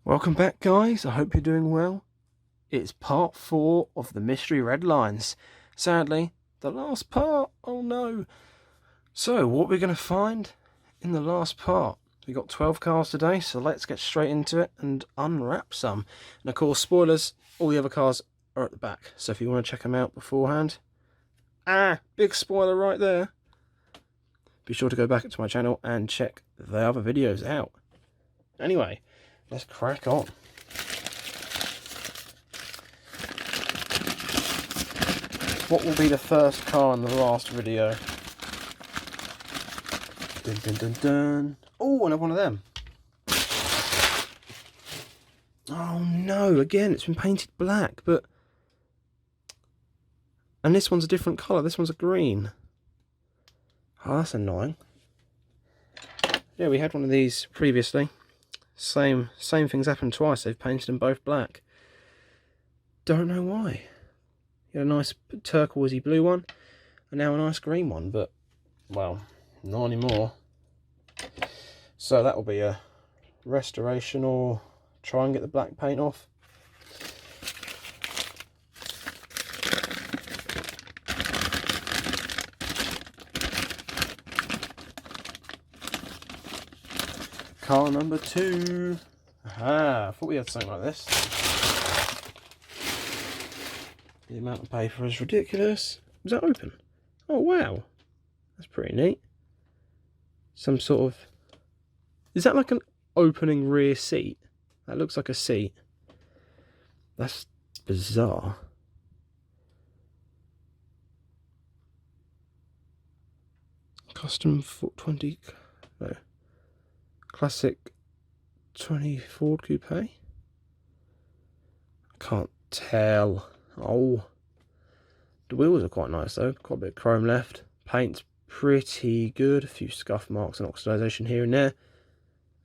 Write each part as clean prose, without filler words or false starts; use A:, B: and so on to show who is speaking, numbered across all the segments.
A: Welcome back, guys. I hope you're doing well. It's part 4 of the mystery red lines. Sadly, the last part. Oh no. So, what we're going to find in the last part? We got 12 cars today, so let's get straight into it and unwrap some. And of course, spoilers, all the other cars are at the back. So if you want to check them out beforehand. Big spoiler right there. Be sure to go back to my channel and check the other videos out. Anyway, let's crack on. What will be the first car in the last video? Dun, dun, dun, dun. Oh, another one of them. Oh no, again, it's been painted black, but... And this one's a different colour, this one's a green. Oh, that's annoying. Yeah, we had one of these previously. Same things happened twice, they've painted them both black. Don't know why. You had a nice turquoisey blue one, and now a nice green one, but, well, not anymore. So that will be a restoration or try and get the black paint off. Car number 2. Aha, I thought we had something like this. The amount of paper is ridiculous. Was that open? Oh wow, that's pretty neat. Some sort of... Is that like an opening rear seat? That looks like a seat. That's bizarre. Custom 20... No. Classic 20 Ford Coupe? I can't tell. Oh. The wheels are quite nice though. Quite a bit of chrome left. Paint's pretty good. A few scuff marks and oxidization here and there.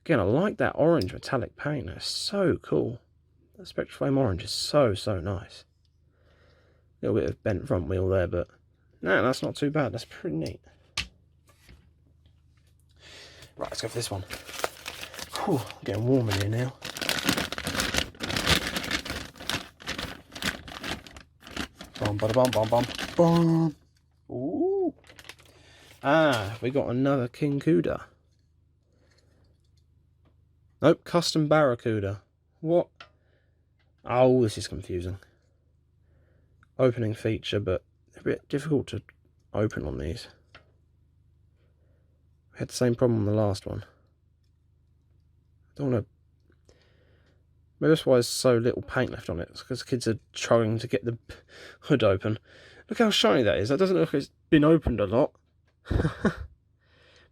A: Again, I like that orange metallic paint. That's so cool. That Spectraflame orange is so nice. A little bit of bent front wheel there, but no, that's not too bad. That's pretty neat. Right, let's go for this one. Whew, getting warm in here now. Bum, bada, bum, bum, bum, bum. Ooh. We got another King Cuda. Nope, custom Barracuda. What? Oh, this is confusing. Opening feature, but a bit difficult to open on these. We had the same problem on the last one. I don't want to... Maybe that's why there's so little paint left on it. It's because kids are trying to get the hood open. Look how shiny that is. That doesn't look like it's been opened a lot. But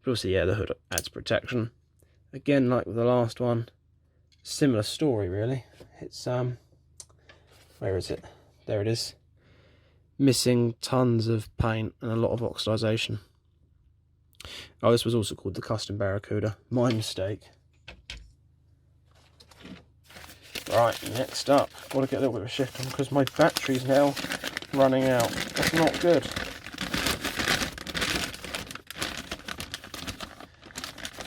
A: also, yeah, the hood adds protection. Again, like with the last one, similar story really. It's where is it? There it is. Missing tons of paint and a lot of oxidization. Oh, this was also called the Custom Barracuda. My mistake. Right, next up, got to get a little bit of a shift on because my battery's now running out. That's not good.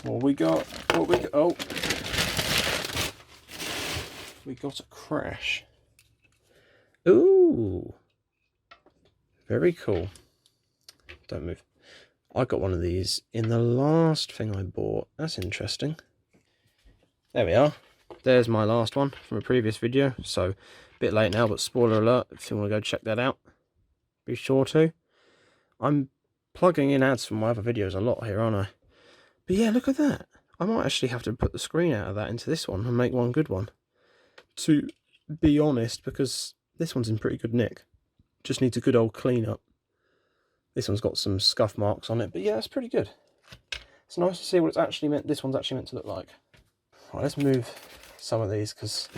A: What we got? Oh, we got a crash. Ooh, very cool. Don't move. I got one of these in the last thing I bought. That's interesting. There we are. There's my last one from a previous video. So, a bit late now, but spoiler alert, if you want to go check that out, be sure to. I'm plugging in ads from my other videos a lot here, aren't I? But yeah, look at that. I might actually have to put the screen out of that into this one and make one good one. To be honest, because this one's in pretty good nick. Just needs a good old clean up. This one's got some scuff marks on it, but yeah, it's pretty good. It's nice to see what it's actually meant. This one's actually meant to look like. Right, let's move some of these because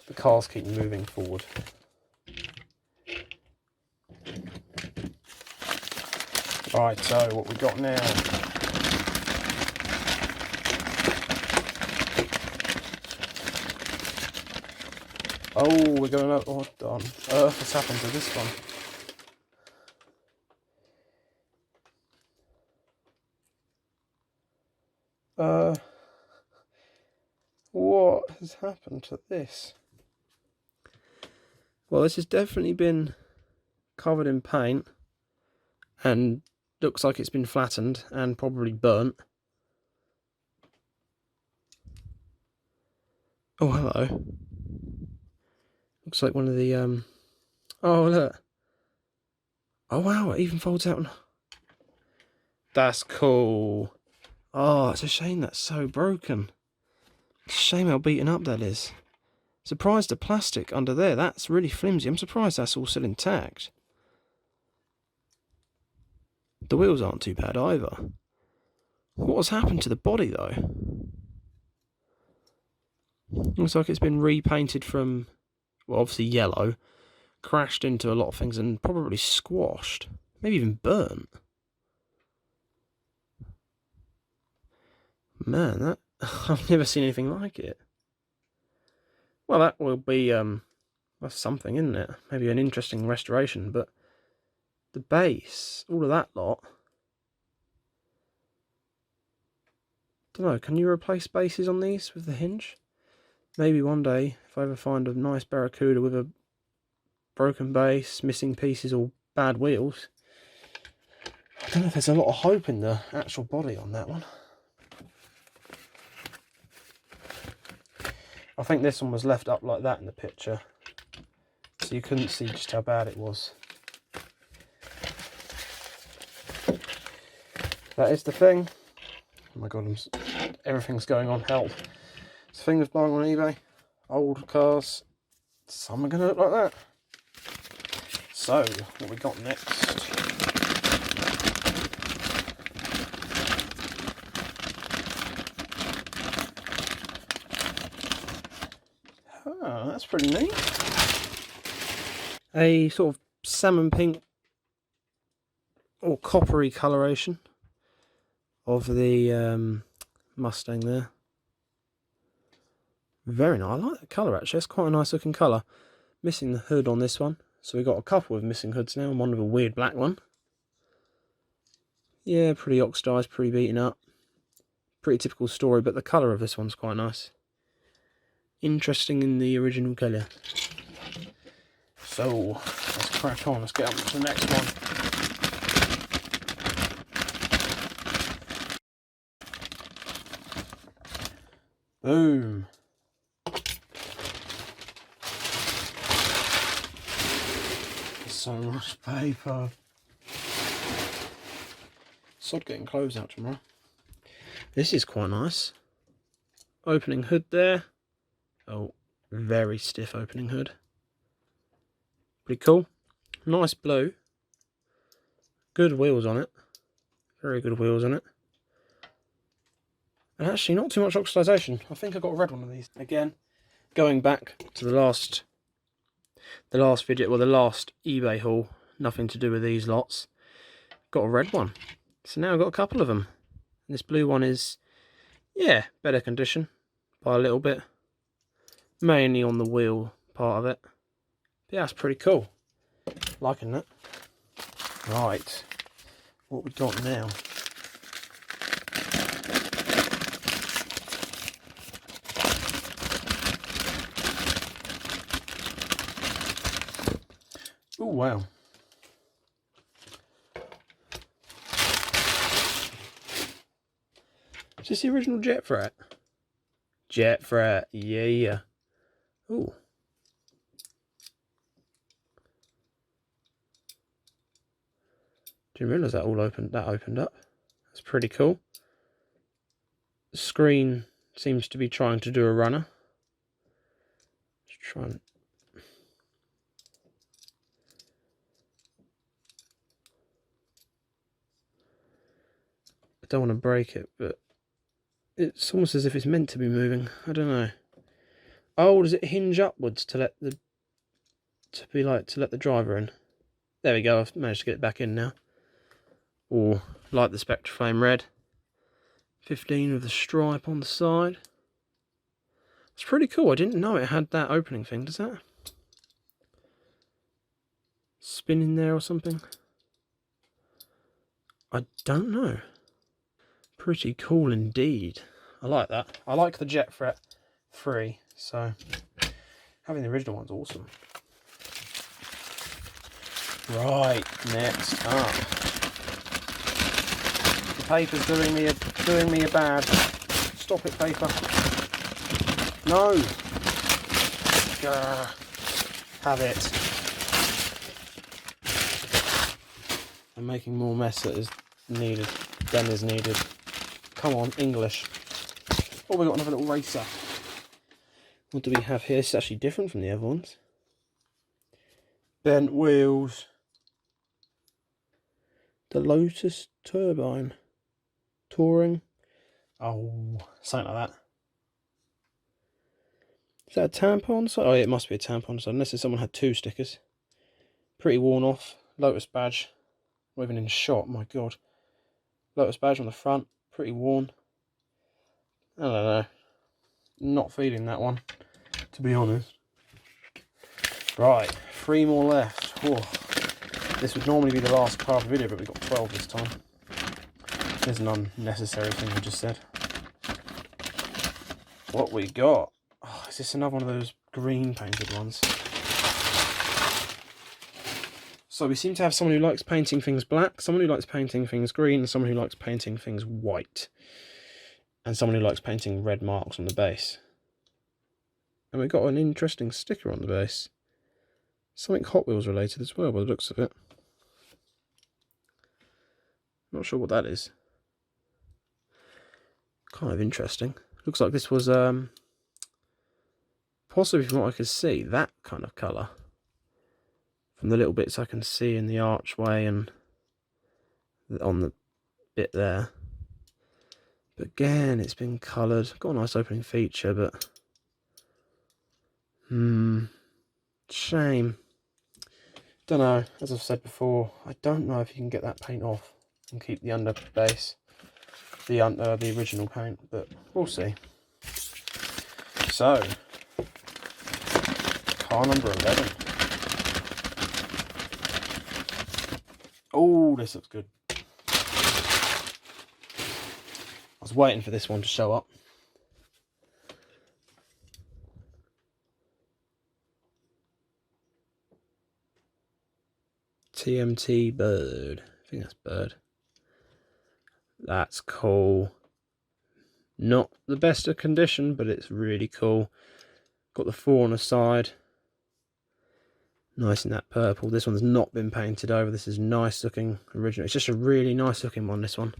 A: the cars keep moving forward. Right, so what we got now? Oh, we're going up. Oh, darn. Earth has happened to this one. What? has happened to this? Well, this has definitely been covered in paint and looks like it's been flattened and probably burnt. Oh, hello. Looks like one of the, oh, look. Oh, wow, it even folds out. That's cool. Oh, it's a shame that's so broken. It's a shame how beaten up that is. Surprised the plastic under there, that's really flimsy. I'm surprised that's all still intact. The wheels aren't too bad either. What has happened to the body though? Looks like it's been repainted from, well, obviously yellow, crashed into a lot of things and probably squashed, maybe even burnt. Man, that I've never seen anything like it. Well, that will be that's something, isn't it? Maybe an interesting restoration, but the base, all of that lot. Don't know, can you replace bases on these with the hinge? Maybe one day, if I ever find a nice Barracuda with a broken base, missing pieces or bad wheels. I don't know if there's a lot of hope in the actual body on that one. I think this one was left up like that in the picture, so you couldn't see just how bad it was. That is the thing. Oh my god, everything's going on help. It's the thing with buying on eBay. Old cars, some are going to look like that. So, what we got next? Oh, that's pretty neat. A sort of salmon pink or coppery coloration of the Mustang there. Very nice. I like that colour actually. It's quite a nice looking colour. Missing the hood on this one. So we've got a couple of missing hoods now and one with a weird black one. Yeah, pretty oxidised, pretty beaten up. Pretty typical story, but the colour of this one's quite nice. Interesting in the original colour. So, let's crack on. Let's get up to the next one. Boom. So much paper. Sod getting clothes out tomorrow. This is quite nice. Opening hood there. Oh, very stiff opening hood. Pretty cool. Nice blue. Good wheels on it. Very good wheels on it. And actually not too much oxidisation. I think I got a red one of these. Again, going back to the last video, well, the last eBay haul, nothing to do with these lots. Got a red one. So now I've got a couple of them. And this blue one is, yeah, better condition by a little bit. Mainly on the wheel part of it. But yeah, that's pretty cool. Liking that. Right. What we got now? Oh wow. Is this the original Jet Frat? Jet Frat, yeah. Ooh. Didn't realise that opened up. That's pretty cool. The screen seems to be trying to do a runner. Let's try and... I don't want to break it, but it's almost as if it's meant to be moving. I don't know. Oh, does it hinge upwards to let the driver in? There we go. I've managed to get it back in now. Or like the Spectraflame Red. 15 with the stripe on the side. It's pretty cool. I didn't know it had that opening thing. Does that spin in there or something? I don't know. Pretty cool indeed. I like that. I like the Jet Fret free, so having the original one's awesome. Right, next up, the paper's doing me a bad. Stop it, paper. No. Have it. I'm making more mess than is needed. Come on, English. Oh, we got another little racer. What do we have here? This is actually different from the other ones. Bent wheels. The Lotus Turbine. Touring. Oh, something like that. Is that a tampon? Oh, yeah, it must be a tampon. So unless someone had two stickers. Pretty worn off. Lotus badge. Not even in shot, my god. Lotus badge on the front. Pretty worn. I don't know. Not feeling that one, to be honest. Right, 3 more left. Whoa. This would normally be the last car of the video, but we got 12 this time. There's an unnecessary thing I just said. What we got? Oh, is this another one of those green painted ones? So we seem to have someone who likes painting things black, someone who likes painting things green, and someone who likes painting things white. And someone who likes painting red marks on the base. And we've got an interesting sticker on the base. Something Hot Wheels related as well, by the looks of it. Not sure what that is. Kind of interesting. Looks like this was, possibly from what I could see, that kind of colour. From the little bits I can see in the archway and on the bit there. But again, it's been coloured. Got a nice opening feature, but... shame. Don't know, as I've said before, I don't know if you can get that paint off and keep the under base, the original paint, but we'll see. So, car number 11. Oh, this looks good. I was waiting for this one to show up. TMT Bird. I think that's Bird. That's cool. Not the best of condition, but it's really cool. Got the 4 on the side. Nice in that purple. This one's not been painted over. This is nice looking original. It's just a really nice looking one, this one.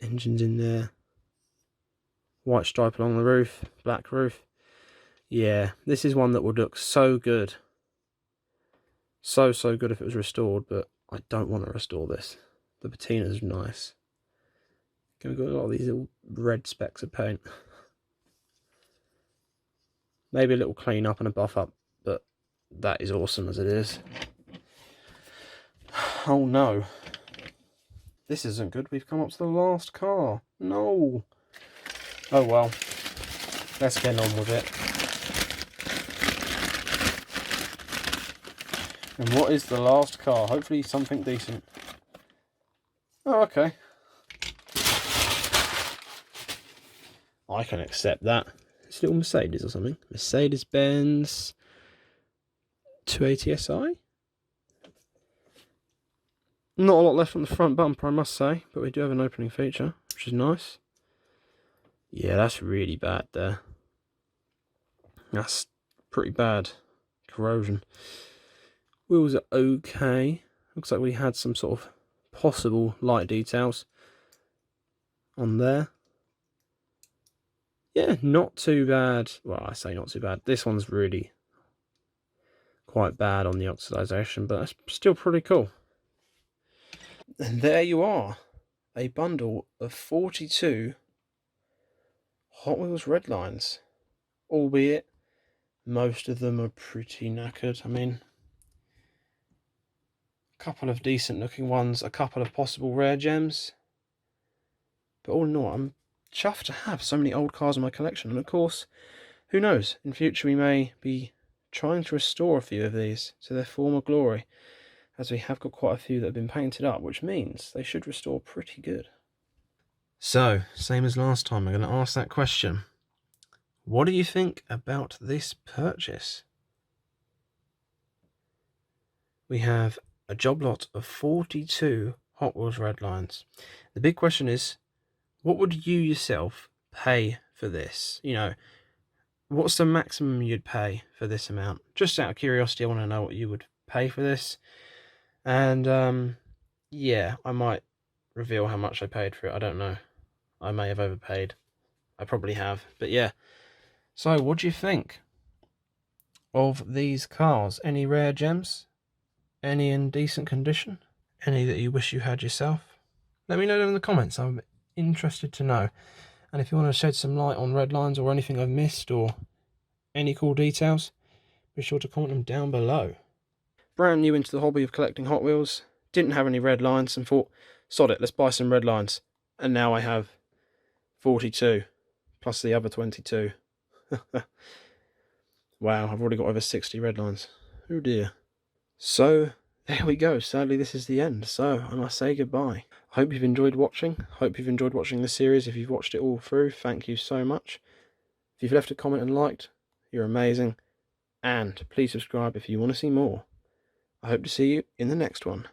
A: Engines in there. White stripe along the roof. Black roof. Yeah, this is one that would look so good. So good if it was restored, but I don't want to restore this. The patina's nice. We've got a lot of these little red specks of paint. Maybe a little clean up and a buff up, but that is awesome as it is. Oh no. This isn't good. We've come up to the last car. No. Oh well. Let's get on with it. And what is the last car? Hopefully something decent. Oh, okay. I can accept that. It's a little Mercedes or something. Mercedes-Benz 280 SI. Not a lot left on the front bumper, I must say, but we do have an opening feature, which is nice. Yeah, that's really bad there. That's pretty bad. Corrosion. Wheels are okay. Looks like we had some sort of possible light details on there. Yeah, not too bad. Well, I say not too bad. This one's really quite bad on the oxidization, but that's still pretty cool. And there you are. A bundle of 42 Hot Wheels Redlines. Albeit, most of them are pretty knackered. I mean, a couple of decent looking ones, a couple of possible rare gems. But all in all, I'm chuffed to have so many old cars in my collection. And of course, who knows, in future we may be trying to restore a few of these to their former glory, as we have got quite a few that have been painted up, which means they should restore pretty good. So, same as last time, I'm going to ask that question. What do you think about this purchase? We have a job lot of 42 Hot Wheels Redlines. The big question is, what would you yourself pay for this? You know, what's the maximum you'd pay for this amount? Just out of curiosity, I want to know what you would pay for this. And yeah, I might reveal how much I paid for it. I don't know. I may have overpaid. I probably have. But yeah. So, what do you think of these cars? Any rare gems? Any in decent condition? Any that you wish you had yourself? Let me know down in the comments. I'm interested to know. And if you want to shed some light on red lines or anything I've missed or any cool details, be sure to comment them down below. Brand new into the hobby of collecting Hot Wheels, didn't have any red lines and thought, sod it, let's buy some red lines. And now I have 42 plus the other 22. Wow, I've already got over 60 red lines. Oh dear. So there we go. Sadly, this is the end. So I must say goodbye. I hope you've enjoyed watching. Hope you've enjoyed watching this series. If you've watched it all through, thank you so much. If you've left a comment and liked, you're amazing. And please subscribe if you want to see more. I hope to see you in the next one.